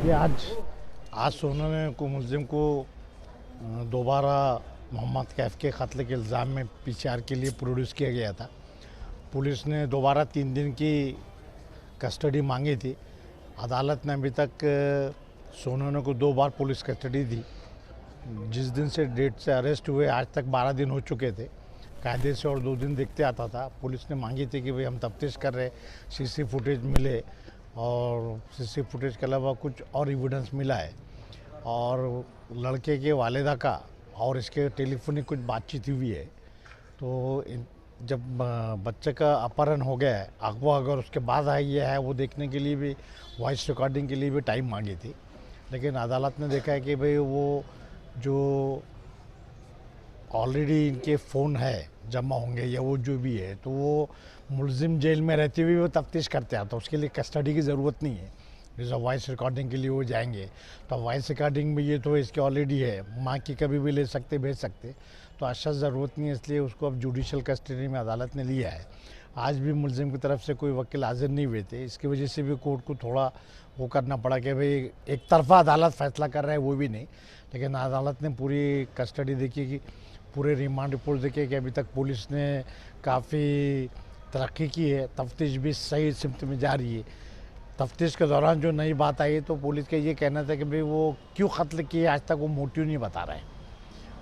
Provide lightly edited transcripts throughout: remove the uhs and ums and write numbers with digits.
ये आज आज सोने को मुलजिम को दोबारा मोहम्मद कैफ के कत्ल के इल्ज़ाम में पीसीआर के लिए प्रोड्यूस किया गया था। पुलिस ने दोबारा 3 दिन की कस्टडी मांगी थी। अदालत ने अभी तक सोनोने को 2 बार पुलिस कस्टडी दी। जिस दिन से डेट से अरेस्ट हुए आज तक 12 दिन हो चुके थे। कायदे से और 2 दिन देखते आता था। पुलिस ने मांगी थी कि भाई हम तफ्तीश कर रहे, सीसी फुटेज मिले और सीसी फुटेज के अलावा कुछ और एविडेंस मिला है और लड़के के वालिदा का और इसके टेलीफोनिक कुछ बातचीत हुई है। तो जब बच्चे का अपहरण हो गया है, अगवा अगर उसके बाद आई है वो देखने के लिए भी, वॉइस रिकॉर्डिंग के लिए भी टाइम मांगी थी। लेकिन अदालत ने देखा है कि भाई वो जो ऑलरेडी इनके फ़ोन है जमा होंगे या वो जो भी है, तो वो मुलजिम जेल में रहते हुए वो तफ्तीश करते हैं, तो उसके लिए कस्टडी की ज़रूरत नहीं है। जैसे वॉइस रिकॉर्डिंग के लिए वो जाएंगे तो वॉइस रिकॉर्डिंग में ये तो इसके ऑलरेडी है, माँ की कभी भी ले सकते, भेज सकते, तो अच्छा ज़रूरत नहीं है। इसलिए उसको अब जुडिशल कस्टडी में अदालत ने लिया है। आज भी मुलजिम की तरफ से कोई वकील हाजिर नहीं हुए थे, इसकी वजह से भी कोर्ट को थोड़ा वो करना पड़ा कि भाई एक तरफा अदालत फैसला कर रहा है वो भी नहीं। लेकिन अदालत ने पूरी कस्टडी देखी कि पूरे रिमांड रिपोर्ट देखिए कि अभी तक पुलिस ने काफ़ी तरक्की की है, तफ्तीश भी सही सिमत में जा रही है। तफ्तीश के दौरान जो नई बात आई तो पुलिस का ये कहना था कि भाई वो क्यों कत्ल किए आज तक वो मोटिव नहीं बता रहे हैं,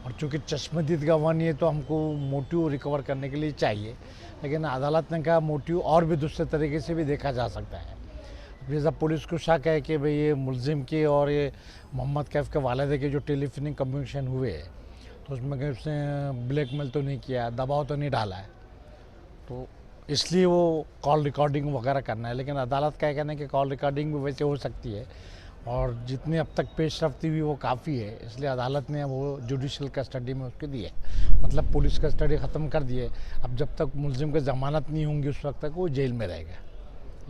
और चूँकि चश्मदीद गवाह नहीं है तो हमको मोटिव रिकवर करने के लिए चाहिए। लेकिन अदालत ने कहा मोटिव और भी दूसरे तरीके से भी देखा जा सकता है। जैसा पुलिस को शक है कि भाई ये मुलजिम के और ये मोहम्मद कैफ के वालिद के जो टेलीफोनिक कम्युनिकेशन हुए है तो उसमें कहीं उसने ब्लैकमेल तो नहीं किया, दबाव तो नहीं डाला है, तो इसलिए वो कॉल रिकॉर्डिंग वगैरह करना है। लेकिन अदालत का कहना है कि कॉल रिकॉर्डिंग भी वैसे हो सकती है और जितनी अब तक पेशरफ्ती हुई वो काफ़ी है, इसलिए अदालत ने वो जुडिशल कस्टडी में उसके दी है। मतलब पुलिस कस्टडी ख़त्म कर दी है। अब जब तक मुलजिम की ज़मानत नहीं होंगी उस वक्त तक वो जेल में रहेगा,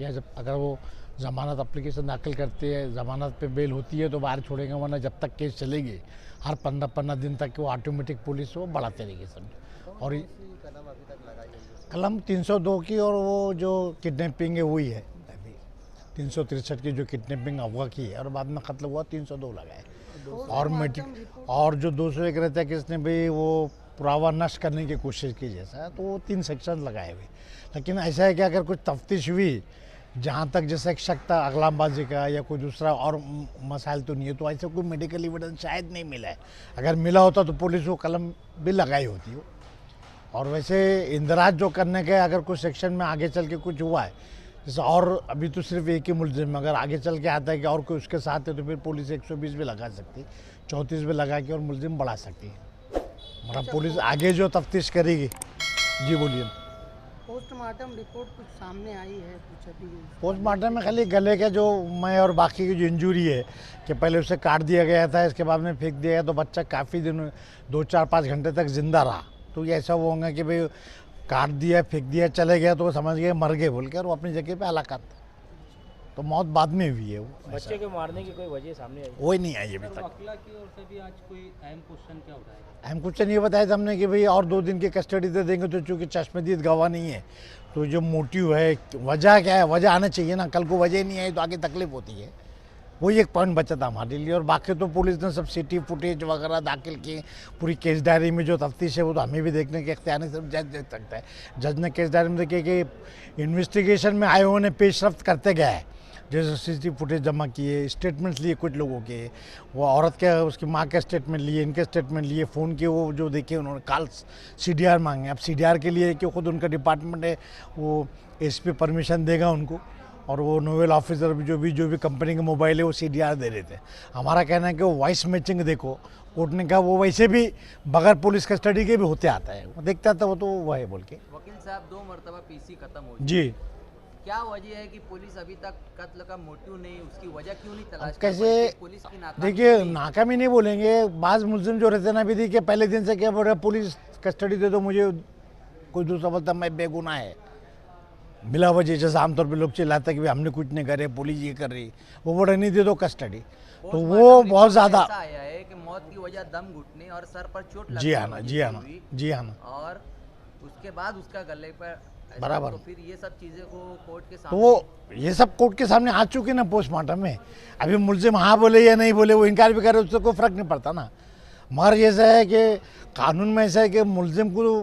या जब अगर वो ज़मानत अप्लीकेशन दाखिल करते हैं, ज़मानत पे बेल होती है तो बाहर छोड़ेंगे, वरना जब तक केस चलेगी हर 15 दिन तक वो ऑटोमेटिक पुलिस वो बढ़ाते रहेगी समझो। और कलम 302 की और वो जो किडनैपिंग है वही है, 363 की जो किडनैपिंग अगवा की है और बाद में कत्ल हुआ 302 लगाए। और जो 201 रहता है कि इसने भाई वो पुरावा नष्ट करने की कोशिश की जैसा, तो वो 3 सेक्शन लगाए हुए। लेकिन ऐसा है कि अगर कुछ तफ्तीश हुई जहाँ तक जैसा एक शक था अगलामबाजी का या कोई दूसरा और मसाइल तो नहीं है, तो ऐसे कोई मेडिकल एविडेंस शायद नहीं मिला है। अगर मिला होता तो पुलिस वो कलम भी लगाई होती हो। और वैसे इंदराज जो करने के अगर कुछ सेक्शन में आगे चल के कुछ हुआ है जैसे, और अभी तो सिर्फ एक ही मुलजिम, अगर आगे चल के आता है कि और कोई उसके साथ है तो फिर पुलिस 120 भी लगा सकती, 34 भी लगा के और मुलजिम बढ़ा सकती है। मतलब पुलिस आगे जो तफ्तीश करेगी। जी बोलिए। पोस्टमार्टम रिपोर्ट कुछ सामने आई है कुछ अभी? पोस्टमार्टम में खाली गले का जो मैं और बाकी की जो इंजरी है कि पहले उसे काट दिया गया था, इसके बाद में फेंक दिया गया, तो बच्चा काफ़ी दिन 2-4-5 घंटे तक जिंदा रहा। तो ये ऐसा वो होगा कि भाई काट दिया, फेंक दिया, चले गया तो वो समझ गए मर गए बोल के, और वो अपनी जगह पे हलाकत, तो मौत बाद में हुई है। वो बच्चे के मारने की कोई वजह सामने आई? वही नहीं आई अभी तक। वकीला की ओर से भी आज कोई अहम क्वेश्चन क्या उठाएगा? अहम क्वेश्चन ये बताया था हमने कि भाई और 2 दिन की कस्टडी दे देंगे, तो चूँकि चश्मदीद गवाह नहीं है तो जो मोटिव है, वजह क्या है, वजह आना चाहिए ना। कल को वजह नहीं आई तो आगे तकलीफ होती है। वही एक पॉइंट बचा था हमारे लिए। और बाकी तो पुलिस ने सब सिटी फुटेज वगैरह दाखिल किए। पूरी केस डायरी में जो तफ्तीश है वो तो हमें भी देखने के इख्तियार नहीं, सिर्फ जज देख सकता है। जज ने केस डायरी में देखे कि इन्वेस्टिगेशन में आए हुए ने पेशरफ्त करते गया है, जैसे सीसी फुटेज जमा किए, स्टेटमेंट्स लिए कुछ लोगों के, वो औरत के उसकी माँ के स्टेटमेंट लिए, इनके स्टेटमेंट लिए, फ़ोन के वो जो देखे उन्होंने कॉल्स, CDR मांगे। अब CDR के लिए कि खुद उनका डिपार्टमेंट है वो SP परमिशन देगा उनको, और वो नोवेल ऑफिसर भी जो भी कंपनी के मोबाइल है वो CDR दे रहे थे। हमारा कहना है कि वो वॉइस मैचिंग देखो, कोर्ट ने कहा वो वैसे भी बगैर पुलिस कस्टडी के भी होते आता है, वो देखता था वो तो वो है बोल के। वकील साहब 2 मरतबा PC खत्म हो जी, क्या वजह है कि पुलिस अभी तक कत्ल का मोटिव नहीं, उसकी वजह क्यों नहीं तलाश कर कैसे पाई? पुलिस की नाकामी देखिए, नहीं। नाकामी नहीं बोलेंगे, बाज़ मुलजिम जो रहते ना, भी थी कि पहले दिन से क्या बोल रहे पुलिस कस्टडी दे दो मुझे, कोई दूसरा बोलता मैं बेगुनाह है, बिला वजह। जैसे आमतौर पर लोग चिल्लाते कि हमने कुछ नहीं करे, पुलिस ये कर रही, वो बोल रहे नहीं दे दो कस्टडी, तो वो पोस्टमार्टम बहुत रिपोर्ट ज़्यादा। ऐसा आया है कि मौत की वजह दम घुटने और सर पर चोट लगने जी हाँ की ना, वजह जी से हाँ ना, हुई, जी हाँ ना। और उसके बाद उसका गले पर ऐसा बराबर। तो फिर ये सब चीज़ें को कोर्ट के तो सामने वो ये सब कोर्ट के सामने आ चुके ना पोस्टमार्टम में। अभी मुलजिम हाँ बोले या नहीं बोले, वो इनकार भी करे, उससे कोई फ़र्क नहीं पड़ता ना। मगर ऐसा है कि कानून में ऐसा है कि मुलजिम को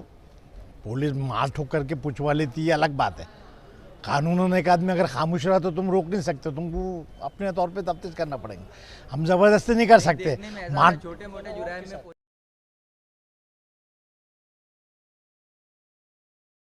पुलिस मार ठोक करके पूछवा लेती है, अलग बात है। कानून एक आदमी अगर खामोश रहा तो तुम रोक नहीं सकते, तुमको अपने तौर पे तफ्तीश करना पड़ेगा। हम ज़बरदस्ती नहीं कर सकते। देखने में ऐसा मार छोटे मोटे जुराइम में